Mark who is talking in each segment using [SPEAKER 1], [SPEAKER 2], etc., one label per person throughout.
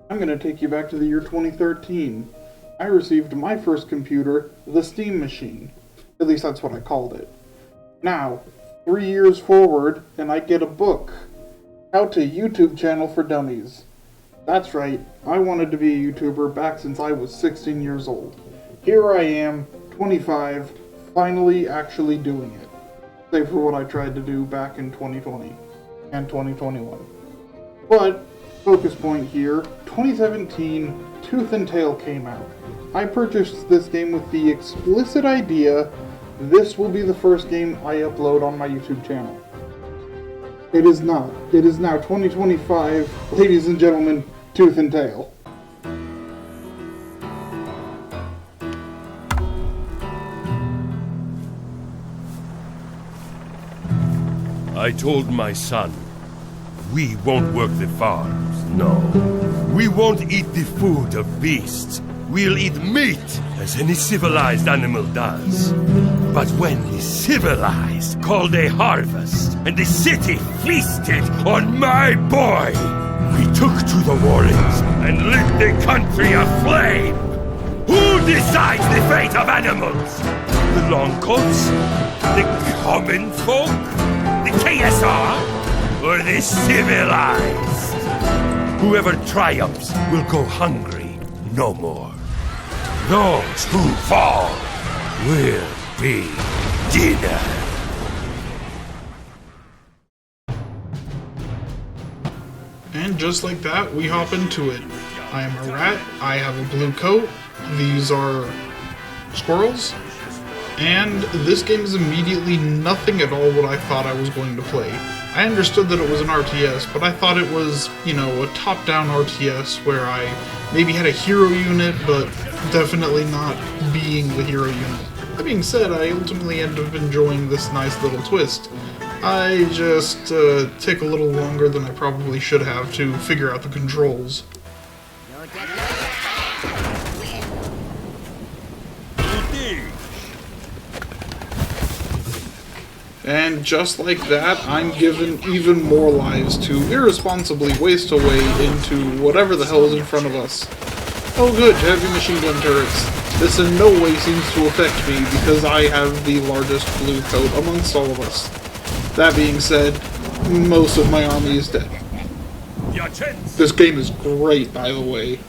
[SPEAKER 1] I'm going to take you back to the year 2013. I received my first computer, the Steam Machine. At least that's what I called it. Now, 3 years forward, and I get a book. How to YouTube Channel for Dummies. That's right, I wanted to be a YouTuber back since I was 16 years old. Here I am, 25, finally actually doing it. Save for what I tried to do back in 2020 and 2021. But, focus point here, 2017, Tooth and Tail came out. I purchased this game with the explicit idea this will be the first game I upload on my YouTube channel. It is not. It is now 2025, ladies and gentlemen, Tooth and Tail.
[SPEAKER 2] I told my son, we won't work the farms, no. We won't eat the food of beasts. We'll eat meat, as any civilized animal does. But when the civilized called a harvest, and the city feasted on my boy, we took to the warrens and lit the country aflame. Who decides the fate of animals? The longcoats? The common folk? The KSR? Or the civilized? Whoever triumphs will go hungry no more. Those who fall will be dinner.
[SPEAKER 3] And just like that, we hop into it. I am a rat, I have a blue coat, these are squirrels, and this game is immediately nothing at all what I thought I was going to play. I understood that it was an RTS, but I thought it was, a top-down RTS where I maybe had a hero unit, but definitely not being the hero unit. That being said, I ultimately ended up enjoying this nice little twist. I just take a little longer than I probably should have to figure out the controls. And just like that, I'm given even more lives to irresponsibly waste away into whatever the hell is in front of us. Oh good, heavy machine gun turrets. This in no way seems to affect me because I have the largest blue coat amongst all of us. That being said, most of my army is dead. This game is great, by the way.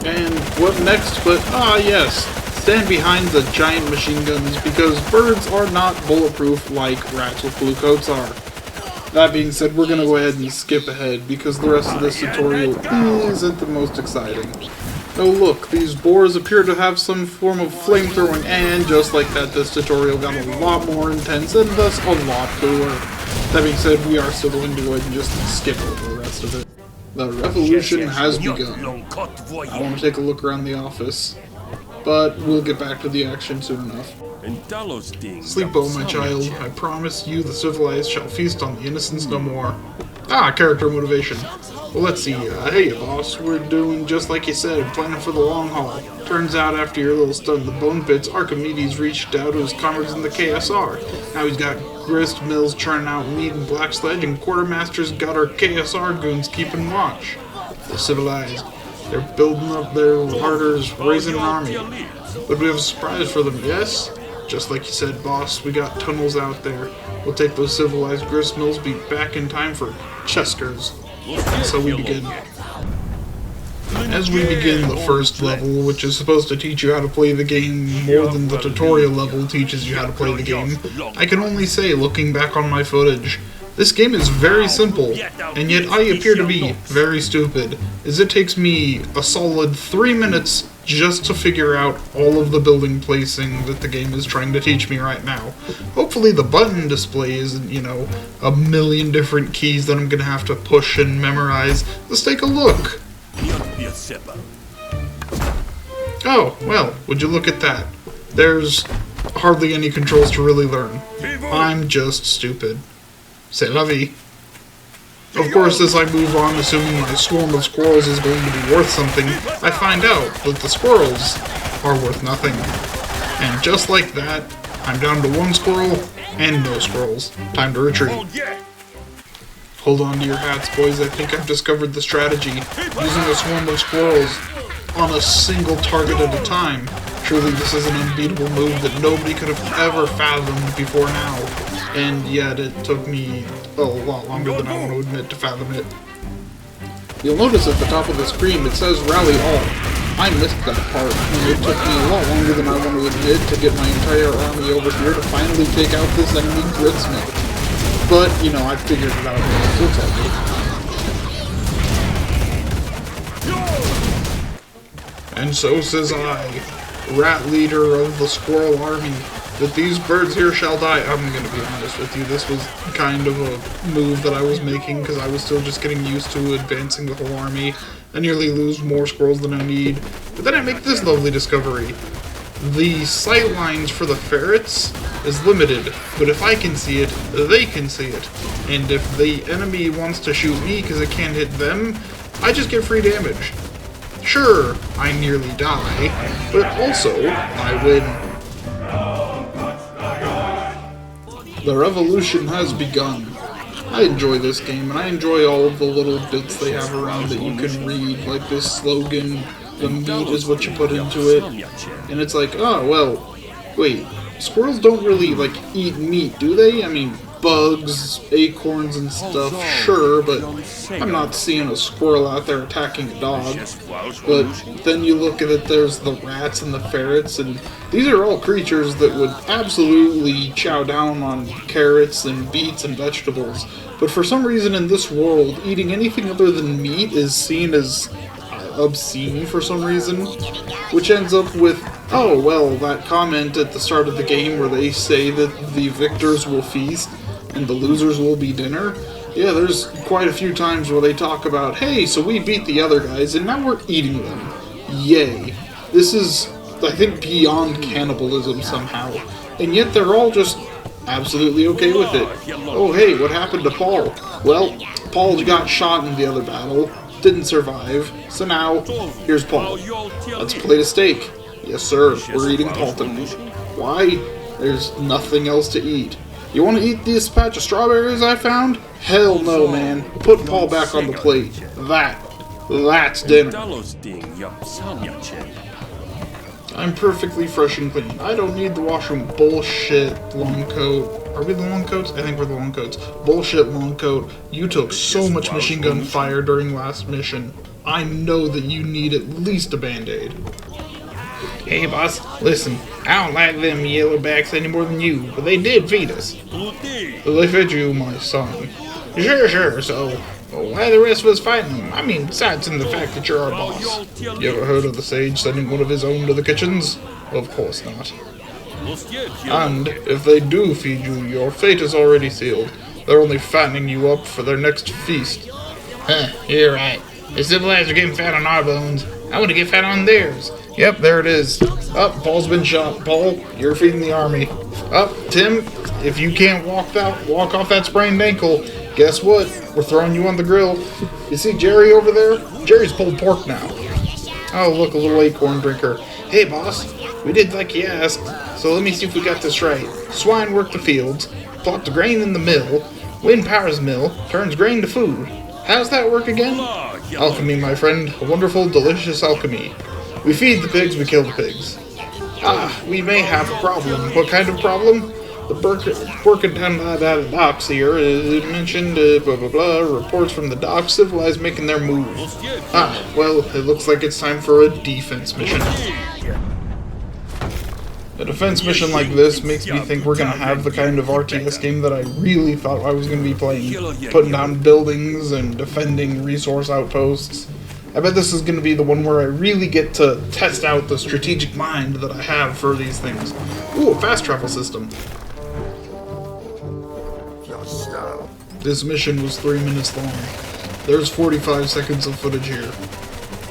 [SPEAKER 3] And what next but, yes, stand behind the giant machine guns because birds are not bulletproof like rats with blue coats are. That being said, we're gonna go ahead and skip ahead because the rest of this tutorial isn't the most exciting. Oh look, these boars appear to have some form of flamethrowing, and just like that, this tutorial got a lot more intense and thus a lot cooler. That being said, we are still going to go ahead and just skip over the rest of it. The revolution has begun. I want to take a look around the office, but we'll get back to the action soon enough. Sleep well, my child. I promise you the civilized shall feast on the innocents no more. Character motivation. Well, let's see. Hey, boss, we're doing just like you said, planning for the long haul. Turns out after your little stunt in the Bone Pits, Archimedes reached out to his comrades in the KSR. Now he's got grist mills churning out meat and black sledge, and quartermaster's got our KSR goons keeping watch. The civilized. They're building up their larders, raising an army. But we have a surprise for them, yes? Just like you said, boss, we got tunnels out there. We'll take those civilized grist mills, be back in time for Cheskers. So we begin. As we begin the first level, which is supposed to teach you how to play the game more than the tutorial level teaches you how to play the game, I can only say, looking back on my footage, this game is very simple, and yet I appear to be very stupid, as it takes me a solid 3 minutes just to figure out all of the building placing that the game is trying to teach me right now. Hopefully the button display isn't, a million different keys that I'm gonna have to push and memorize. Let's take a look. Oh, well, would you look at that. There's hardly any controls to really learn. I'm just stupid. C'est la vie. Of course, as I move on, assuming my swarm of squirrels is going to be worth something, I find out that the squirrels are worth nothing. And just like that, I'm down to one squirrel And no scrolls. Time to retreat. Hold on to your hats, boys. I think I've discovered the strategy. Using a swarm of squirrels on a single target at a time. Surely this is an unbeatable move that nobody could have ever fathomed before now. And yet it took me a lot longer than I want to admit to fathom it. You'll notice at the top of the screen it says Rally All. I missed that part, and it took me a lot longer than I want to admit to get my entire army over here to finally take out this enemy Gritsmith. But, you know, I figured it out, so it's all good. And so says I, rat leader of the squirrel army, that these birds here shall die. I'm gonna be honest with you, this was kind of a move that I was making because I was still just getting used to advancing the whole army. I nearly lose more scrolls than I need. But then I make this lovely discovery. The sight lines for the ferrets is limited, but if I can see it, they can see it. And if the enemy wants to shoot me because it can't hit them, I just get free damage. Sure, I nearly die, but also, I win. The revolution has begun. I enjoy this game, and I enjoy all of the little bits they have around that you can read, like this slogan, the meat is what you put into it. And it's like, oh, well, wait, squirrels don't really, like, eat meat, do they? I mean, bugs, acorns and stuff, sure, but I'm not seeing a squirrel out there attacking a dog. But then you look at it, there's the rats and the ferrets, and these are all creatures that would absolutely chow down on carrots and beets and vegetables. But for some reason in this world, eating anything other than meat is seen as obscene for some reason, which ends up with, oh, well, that comment at the start of the game where they say that the victors will feast and the losers will be dinner. Yeah, there's quite a few times where they talk about, hey, so we beat the other guys and now we're eating them. Yay. This is, I think, beyond cannibalism somehow. And yet they're all just absolutely okay with it. Oh, hey, what happened to Paul? Well, Paul got shot in the other battle, didn't survive, so now, here's Paul. Let's plate a steak. Yes, sir, we're eating Paul tonight. Why? There's nothing else to eat. You want to eat this patch of strawberries I found? Hell no, man. Put Paul back on the plate. That's dinner. I'm perfectly fresh and clean. I don't need the washroom bullshit long coat. Are we the long coats? I think we're the long coats. Bullshit long coat. You took so much machine gun fire during last mission. I know that you need at least a band-aid. Hey boss, listen, I don't like them yellowbacks any more than you, but they did feed us. They fed you, my son. Sure, so why the rest of us fighting them? I mean, besides in the fact that you're our boss. You ever heard of the sage sending one of his own to the kitchens? Of course not. And if they do feed you, your fate is already sealed. They're only fattening you up for their next feast. Huh, you're right. The civilized are getting fat on our bones. I want to get fat on theirs. Yep, there it is. Paul's been shot. Paul, you're feeding the army. Tim, if you can't walk off that sprained ankle, guess what? We're throwing you on the grill. You see Jerry over there? Jerry's pulled pork now. Oh, look, a little acorn drinker. Hey, boss, we did like you asked, so let me see if we got this right. Swine work the fields, plot the grain in the mill, wind powers mill, turns grain to food. How's that work again? Alchemy, my friend. A wonderful, delicious alchemy. We feed the pigs, we kill the pigs. We may have a problem. What kind of problem? The working down the docks here is mentioned, blah blah blah, reports from the docks, civilized making their move. Well, it looks like it's time for a defense mission. A defense mission like this makes me think we're gonna have the kind of RTS game that I really thought I was gonna be playing. Putting down buildings and defending resource outposts. I bet this is gonna be the one where I really get to test out the strategic mind that I have for these things. Ooh, a fast travel system. This mission was 3 minutes long. There's 45 seconds of footage here.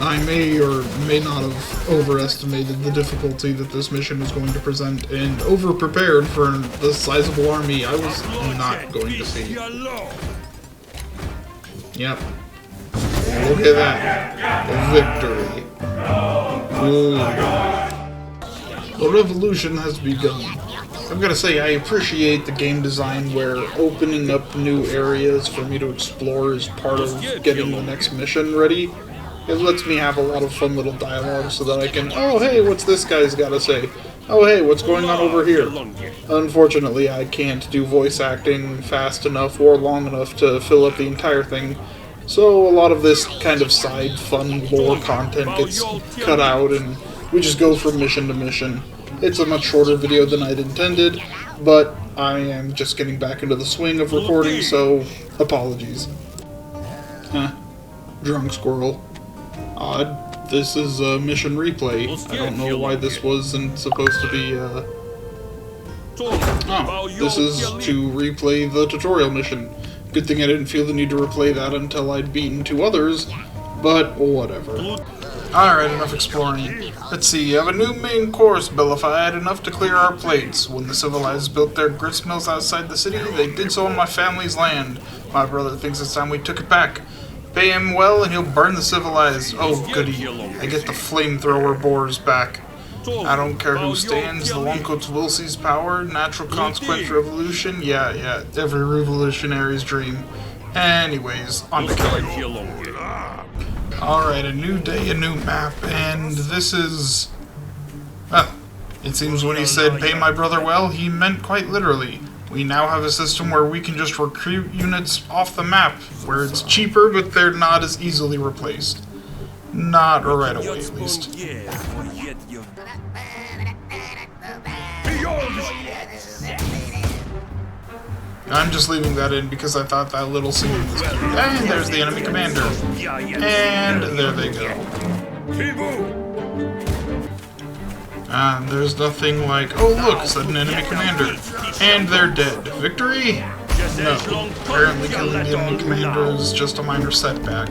[SPEAKER 3] I may or may not have overestimated the difficulty that this mission was going to present, and over-prepared for the sizable army I was not going to see. Yep. Look at that. Victory. Ooh. The revolution has begun. I'm gonna say I appreciate the game design where opening up new areas for me to explore is part of getting the next mission ready. It lets me have a lot of fun little dialogue so that I can, oh hey, what's this guy's gotta say? Oh hey, what's going on over here? Unfortunately, I can't do voice acting fast enough or long enough to fill up the entire thing, so a lot of this kind of side fun lore content gets cut out and we just go from mission to mission. It's a much shorter video than I'd intended, but I am just getting back into the swing of recording, so apologies. Drunk squirrel. Odd. This is a mission replay. I don't know why this wasn't supposed to be, Oh, this is to replay the tutorial mission. Good thing I didn't feel the need to replay that until I'd beaten 2 others, but whatever. Alright, enough exploring. Let's see, you have a new main course, Bellified, enough to clear our plates. When the civilized built their grist mills outside the city, they did so on my family's land. My brother thinks it's time we took it back. Pay him well and he'll burn the civilized. Oh goody, I get the flamethrower boars back. I don't care who stands, the Longcoats will seize power, natural consequence revolution, yeah, every revolutionary's dream. Anyways, on to killing. Alright, a new day, a new map, and this is... Well, it seems when he said pay my brother well, he meant quite literally. We now have a system where we can just recruit units off the map, where it's cheaper, but they're not as easily replaced. Not right away, at least. I'm just leaving that in because I thought that little scene was cute. And there's the enemy commander. And there they go. And there's nothing like, oh look, sudden enemy commander. And they're dead. Victory? No. Apparently killing the enemy commander is just a minor setback.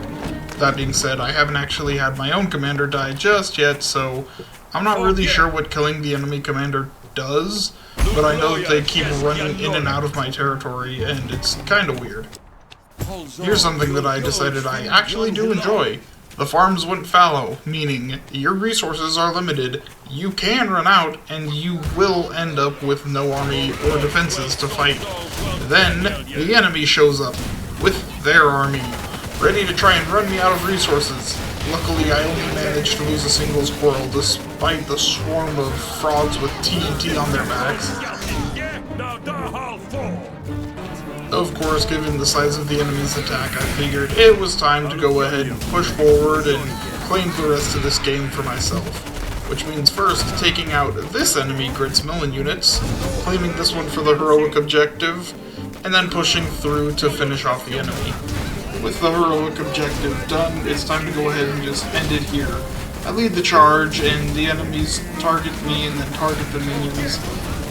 [SPEAKER 3] That being said, I haven't actually had my own commander die just yet, so I'm not really sure what killing the enemy commander does, but I know that they keep running in and out of my territory, and it's kinda weird. Here's something that I decided I actually do enjoy. The farms went fallow, meaning your resources are limited, you can run out, and you will end up with no army or defenses to fight. Then, the enemy shows up, with their army, ready to try and run me out of resources. Luckily, I only managed to lose a single squirrel, despite the swarm of frogs with TNT on their backs. Of course, given the size of the enemy's attack, I figured it was time to go ahead and push forward and claim the rest of this game for myself. Which means first, taking out this enemy grist mill in units, claiming this one for the heroic objective, and then pushing through to finish off the enemy. With the heroic objective done, it's time to go ahead and just end it here. I lead the charge, and the enemies target me and then target the minions.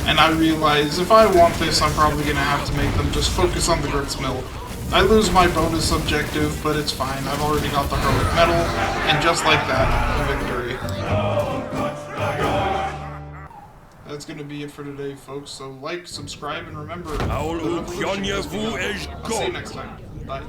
[SPEAKER 3] And I realize if I want this, I'm probably going to have to make them just focus on the grist mill. I lose my bonus objective, but it's fine. I've already got the heroic medal, and just like that, a victory. That's going to be it for today, folks. So like, subscribe, and remember,
[SPEAKER 2] I'll
[SPEAKER 3] I'll see you next time. Bye.